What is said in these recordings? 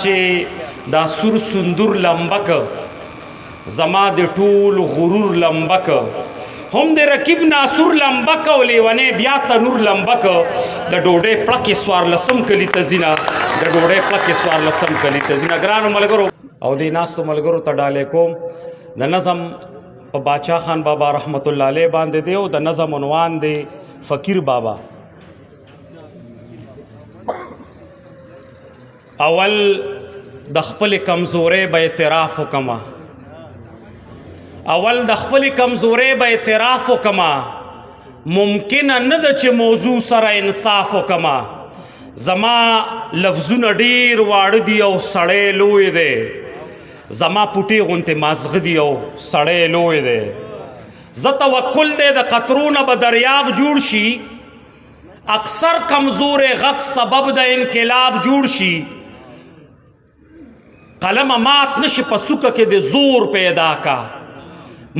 چې دا سور سندور لمبک زما د ټول غرور لمبک هم د رکیب ناسور لمبک او لیونی بیا تنور لمبک د ډوډۍ پړکې څوارلسم کلي ته ځینه د ډوډۍ پړکې څوارلسم کلي ته ځینه ګرانو ملګرو او دې ناستو ملګرو ته ډالۍ کوم د نظم په باچا خان بابا رحمت الله علیه باندې دی او د نظم عنوان دی فقیر بابا. اول د خپل کمزورۍ به اعتراف وکما اول د خپل کمزورۍ به اعتراف وکما ممکنه نه ده چې موضوع سره انصاف وکما زما لفظونه ډیر واړه دي او سړی لوی دی زما پوټې غونتې مازغه دي او سړی لوی دی زه توکل دی د قطرونه به دریاب جوړ شي اکثر کمزور غږ سبب د انقلاب جوړ شي قلم مات نشي په سوکه کې د زور پیدا کا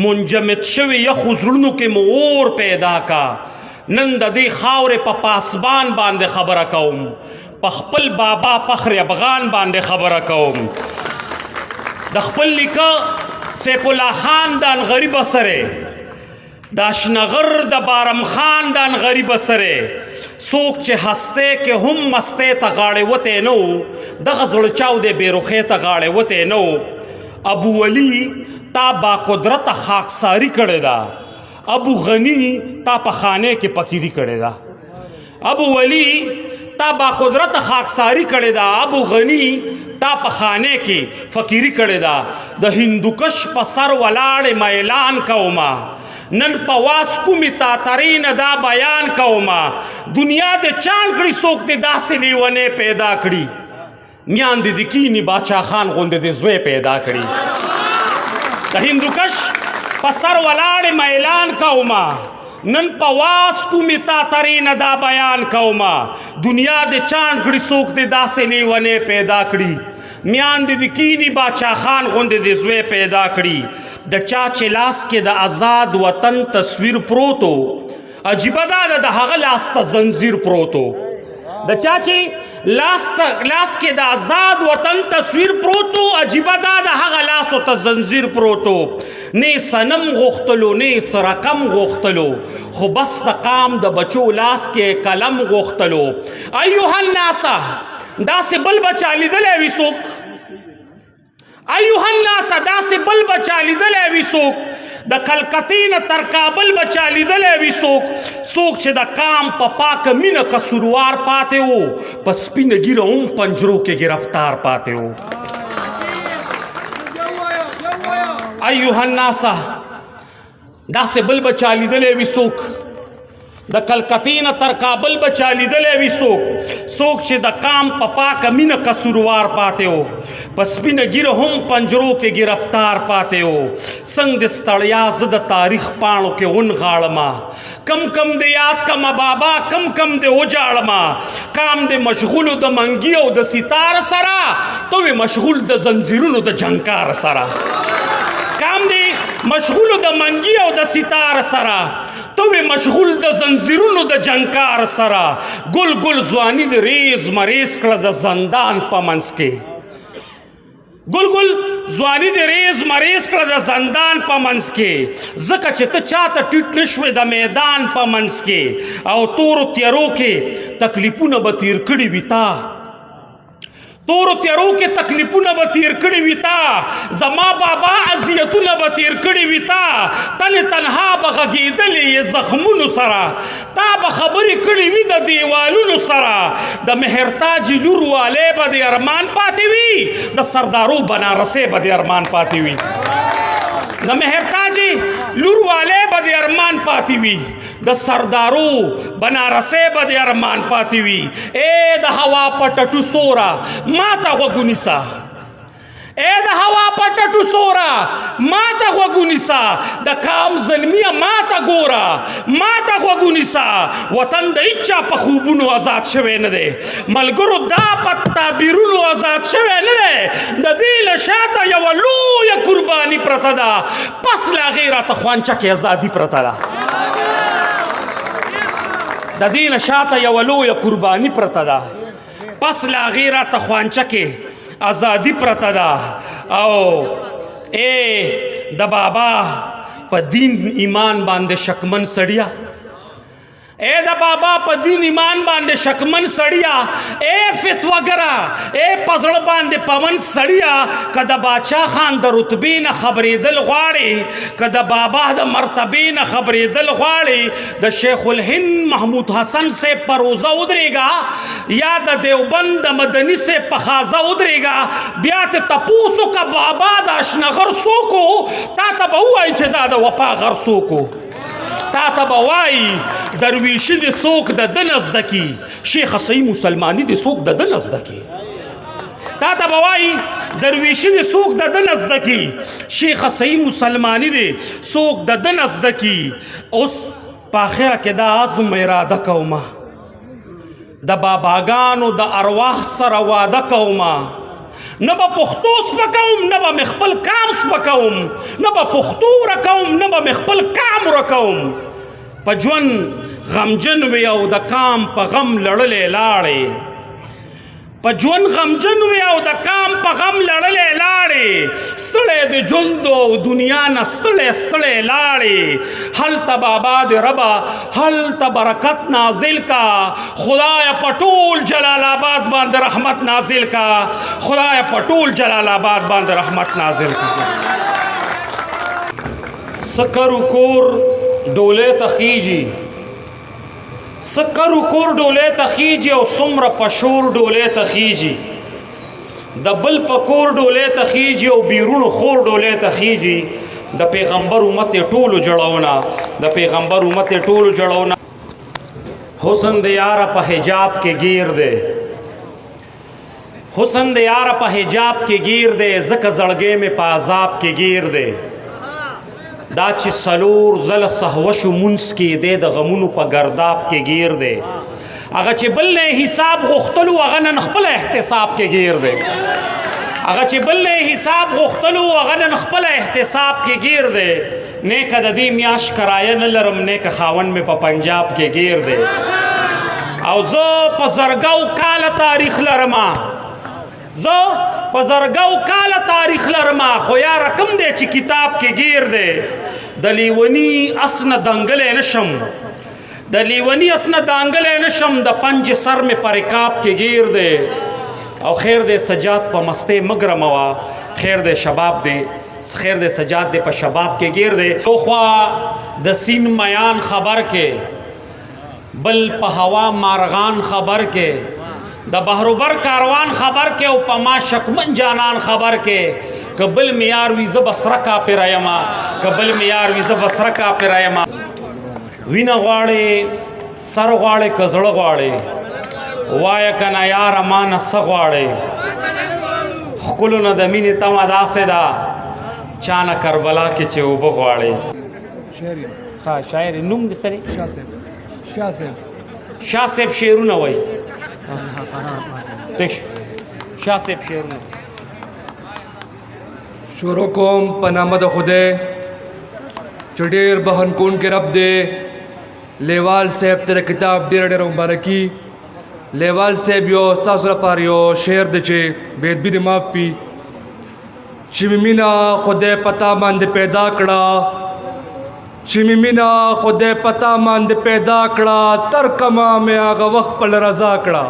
منجمد شوی یخو زړونو کې مو اور پیدا کا نن د دې خاورې په پاسبان باندې خبره کوم په خپل بابا فخر افغان باندې خبره کوم د خپل لیکه سیف الله خاندان غریب سره د اشنغر د بارم خاندان غریب سره څوک چې هسته کې هم مسته ته غاړې وته نو دغه زړه چاو دی بیروخې ته غاړې وته نو ابو ولی تا با قدرت خاکساری کړی دا ابو غنی تا په خانه کې فقیری کړی دا ابو ولی تا با قدرت خاکساری کړی دا ابو غنی تا په خانه کې فقیری کړی دا د هندوکش په سر ولاړ ما اعلان کوما نن په واس کومې تا ترین دا بیان کوما دنیا د چاند کړي څوک دې داسې لیونی پیدا کړي میان دې د کینی باچا خان غوندې د زوی پیدا کړي د هندوکش په سر ولاړ ما اعلان کوما نن په واس کومې تا ترین دا بیان کوما دنیا د چاند کړي څوک دې داسې لیونی پیدا کړي میان د کینی باچا خان غوندې د زوی پیدا کړي د چا چې لاس کې د آزاد وطن تصویر پروتو عجیبه دا د هغه لاس ته زنځیر پروتو د چا چې لاس کې د آزاد وطن تصویر پروتو عجیبه دا د هغه لاس ته زنځیر پروتو نه سنم غوښتلو نه سرقم غوښتلو خو بس د قام د بچو لاس کې قلم غوښتلو ایها الناس داسې بل بچا لیدلی وي څوک ایها الناس داسې بل بچا لیدلی وي څوک د کلکتې نه تر کابل بچا لیدلی وي څوک چې د قام په پاکه مینه قصوروار پاتې و په سپینه ږیره هم پنجرو کې گرفتار پاتې و ایها الناس داسې بل بچا لیدلی وي څوک د کلکتې نه تر کابل بچا لیدلی وي څوک چې د قام په پاکه مینه قصوروار پاتې و په سپینه ږیره هم پنجرو کې گرفتار پاتې و څنګ د ستړیا زه د تاریخ پاڼو کې ونغاړمه کم د یاد کمه بابا کم د وجاړمه کام د مشغولو د منګي او د ستار سره تو مشغول د زنځیرونو د جنکار سره کام دی مشغولو د منګي او د ستار سره تو مشغول د زنځیرونو د جنکار سره ګل ګل ځواني د ریز مریز کړه د زندان په منځ کې ګل ګل ځواني د ریز مریز کړه د زندان په منځ کې ځکه چې ته چاته ټیټ نشوې د میدان په منځ کې او تورو تیارو کې تکلیفونه به تیر کړي وي تا تورو تیارو کې تکلیفونه به تیر کړي وي تا زما بابا اذیتونه به تیر کړي وي تا تنها به غږېدلې یې زخمونو سره تا به خبرې کړي وي د دیوالونو سره د مهرتاج لور والی به د ارمان پاتې وي د سردارو بنارسۍ به د ارمان پاتې وي د مهرتاج لور والی به د ارمان پاتې وي د سردارو بنارسۍ به د ارمان پاتې وي ای د هوا په ټټو سوره ما ته غوږ ونیسه ای د هوا په ټټو سوره ما ته غوږ ونیسه د قام زلمیه ما ته ګوره ما ته غوږ ونیسه وطن د هیچا په خوبونو آزاد شوی نه دی ملګرو دا په تعبیرونو آزاد شوی نه دی د دې له شاته یوه لویه قرباني پرته ده پس له هغې راته خوانچه کې ازادي پرته ده د دې نه شاته یوه لویه قرباني پرته ده پس له هغې راته خوانچه کې ازادي پرته ده او د بابا په دین ایمان باندې شکمن سړیا د بابا په دین ایمان باندې شکمن سړیا فتوګرا پزړه باندې پون سړیا که د باچا خان د رتبې نه خبرېدل غواړي که د بابا د مرتبې نه خبرېدل غواړي د شیخ الهند محمود حسن سے په روزه ودرېږه یا د دیوبند د مدني سے په خازه ودرېږه بیا ته تپوس وکړه بابا د اشنغر څوک و تا ته به ووایي چې دا د وفا غر څوک و تا ته به وایي درویشي دې څوک د ده نه زده کي شیخ صحیح مسلماني دې څوک د ده نه زده کي تا ته به وایي درویشي دې څوک د ده نه زده کي شیخ صحیح مسلماني دې څوک د ده نه زده کي اوس په آخره کې دا عزم اراده کومه د باباګانو د ارواح سره واده کومه نه به پښتو سپکوم نه به مې خپل کام سپکوم نه به پښتو ورکوم نه به مې خپل کام ورکوم په ژوند غمجن وي او د کام په غم لړلې لاړې په ژوند غمجن وي او د کام په غم لړلې لاړې ستړی د ژوند او دنیا نه ستړی ستړی لاړې هلته بابا د ربه هلته برکت نازل کا خدای په ټول جلال آباد باندې رحمت نازل کا خدای په ټول جلال آباد باندې رحمت نازل کا سکرو کور ډولې تخیجي سکرو کور ډولې تخیجي او څومره پشور ډولې تخیجي د بل په کور ډولې تخیجي او بیرون خور ډولې تخیجي د پیغمبر امت ټولو جوړونه د پیغمبر امت ټولو جوړونه حسن د یار په حجاب کې گیر دے حسن د یار په حجاب کې گیر دے زکه زړګې مې په عذاب کې گیر دے دا چې سلور زل سهوشو منس کې دی د غمونو په گرداب کې گیر دی هغه چې بل نه حساب غوښتلو هغه نن خپل احتساب کې گیر دی هغه چې بل نه حساب غوښتلو هغه نن خپل احتساب کې گیر دی نیکه د دې میاش کرایه نه لرم نیکه خاون مې په پنجاب کې گیر دی او زه په زرګو کاله تاریخ لرما زه په زرګو کاله تاریخ لرما خو یاره کم دی چې کتاب کې گیر دی د لیوني اس نه دنګلی نشم د لیوني اس نه دنګلی نشم د پنج سر مې په رکاب کې گیر دی او خیر دی سجاد په مستې مګرموه خیر دی شباب دی خیر دی سجاد دی په شباب کې گیر دی او خوا د سین میان خبر کې بل په هوا مارغان خبر کې د بحروبر کاروان خبر کې او په ما شکمن جانان خبر کې کبل میار وی ز بسره کا پیرایم کبل میار وی ز بسره کا پیرایم وینا غواړي سر غواړي کزړه غواړي وای کنا یار مان سغواړي خپلونه د مینې تما داسې دا چانه کربلا کې چې وب غواړي شاعر ها شاعر نوم د سره شاه صاحب شعرونه وای تش شاه صاحب شعرونه شروع کوم په نامه د خدای چې ډېر بهن کون کې رب دی لیوال صاحب ته کتاب ډېر ډېر مبارکي لیوال صاحب یو تاسو لپاره یو شعر دی چې بېدبي دې معاف وي چې مې مینه خدای پتا باندې پیدا کړه چې مې مینه خدای پتا باندې پیدا کړه تر کما مې هغه وخت په رضا کړه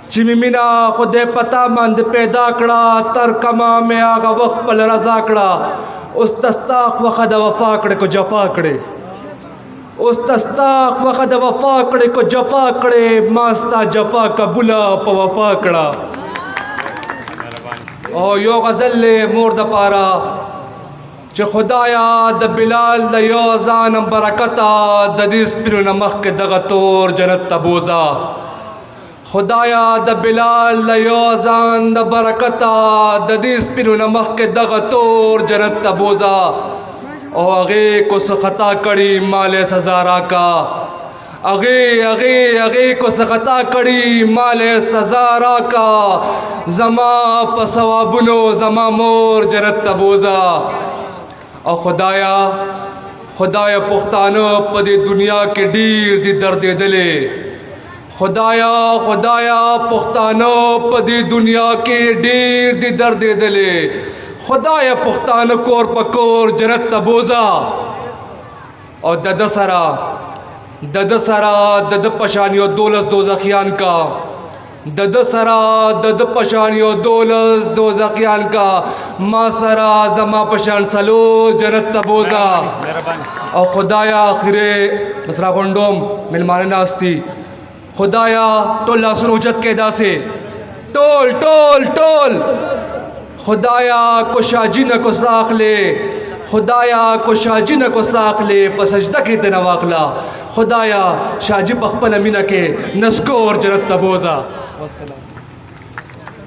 چې مې مینه خدای پتا باندې پیدا کړه تر کما مې هغه وخت په رضا کړه اوس تستاق وخت د وفا کړې کو جفا کړې اوس تستاق وخت د وفا کړې کو جفا کړې ما ستا جفا قبوله په وفا کړه او یو غزل مور د پاره چې خدایا د بلال د یو ځان برکته د دې سپینو نه مخکې دغه تور جنت ته بوځه خدایا د بلال د یو ځان د برکته د دې سپینو نه مخکې دغه تور جنت ته بوځه او هغې کو څه خطا کړي مال سزا راکا هغې کو څه خطا کړي مال سزا راکا زما په ثوابونو زما مور جنت ته بوځه او خدایا پښتانه په دې دنیا کې ډیر دي دردېدلې خدایا خدایا پښتانه په دې دنیا کې ډېر دي درد دلې خدایا پښتانه کور په کور جنت ته بوزا او د سرا د پشانیو دولس دوزخیان کا د سرا د پشانیو دولس دوزخیان کا ما سرا زما پشان سلو جنت ته بوزا او خدایا اخره مسرا غونډوم ملمانه ناستی خدایا ټول لاسونه اوچت کې داسې ټول خدایا کو شاجی نه کو ساخلے خدایا کو شاجی نه کو ساخلے په سجده کې ته نواخلا خدایا شاجی په خپل مینه کې نسکور جنت ته بوزا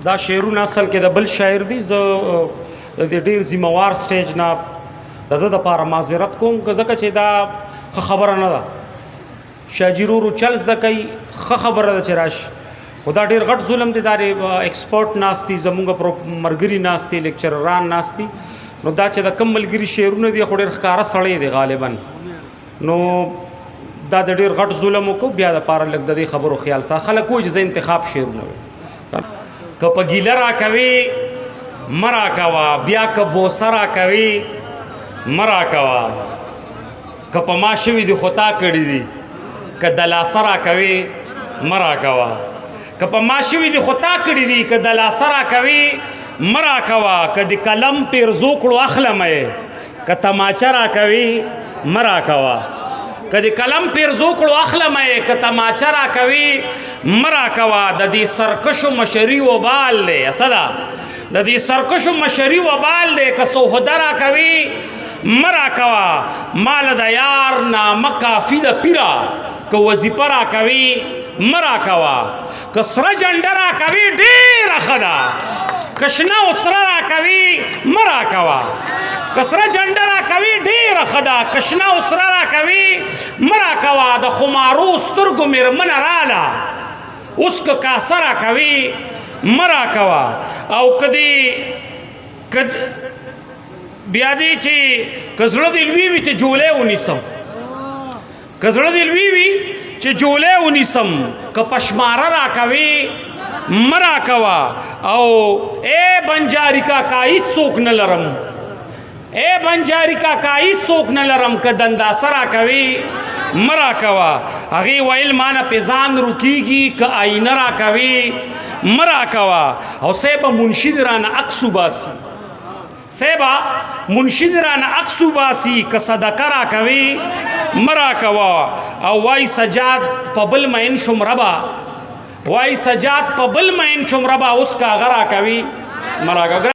دا شعرونه اصل کې د بل شاعر دی زه د ډیر ذمہوار سټیج نه د ده دپاره معذرت کوم که ځکه چې دا ښه خبره نه ده شاجي ورو چل زده کوي ښه خبره ده چې راشي خو دا ډېر غټ ظلم دی دا ایکسپرټ ناست دي زمونږ ملګري ناست دي لیکچرران ناست دي نو دا چې د کم ملګري شعرونه دي خو ډېر ښکاره سړی دی غالبا نو دا د ډېر غټ ظلم وکړو بیا دپاره لږ د دې خبرو خیال سره خلک وایي چې زه انتخاب شعرونه وي که په ګیله راکوي مه راکوه بیا که بوسه راکوي مه راکوه که په ما شوي دي خو تا کړي دي که د لاسه راکوي مه راکوه که په ما شوي دي خو تا کړي دي که د لاسه راکوي مه راکوه که د قلم پیرزو کړو اخلمه یې که تماچه راکوي مه راکوه که د قلم پیرزو کړو اخلمه یې که تماچه راکوي مه راکوه د دې سرکشو مشري وبال دی اسده د دې سرکشو مشري وبال دی که سوهده راکوي مه راکوه مال د یار نامه کافي د پیره که وظیفه راکوي مه راکوه که سره جنډه راکوي ډېره ښه ده که شنه او سره راکوي مه راکوه که سره جنډه راکوي ډېره ښه ده که شنه او سره راکوي مه راکوه د خمارو سترګو مېرمنه راله اوس که کاسه راکوي مه راکوه او که دې بیا دې چې که زړه دې لوی وي چې جولۍ ونیسم که زړه دې لوی وي چې جولۍ ونیسم که پشماره راکوي مه راکوه او ای بنجاري کاکا هېڅوک نه لرم ای بنجاري کاکا هېڅوک نه لرم که دنداسه راکوي مه راکوه هغې ویل ما نه پې ځان روکېږي که آینه راکوي مه راکوه او صیبه منشي دې رانه عکس وباسي صیبه منشي دې رانه عکس وباسي که صدقه راکوي مه راکوه او وای سجاد په بل مین شم ربه وای سجاد په بل مین شم ربه اوس که هغه راکوي مه راکوه